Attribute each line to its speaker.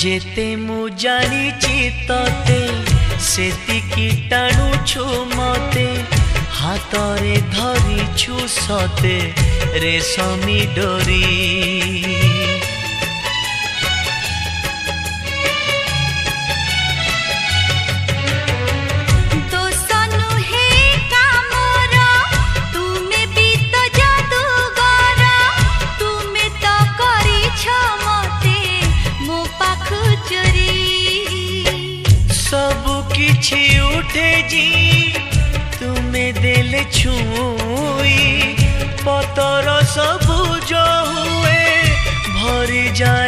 Speaker 1: जेते मु जानिची तते सेतिकी टाणुछु मते हातरे धरिछु सते रेशमी डोरी। किछि उठे जी तुम्हें देले छुई पतर सबुज हुए भरी जाए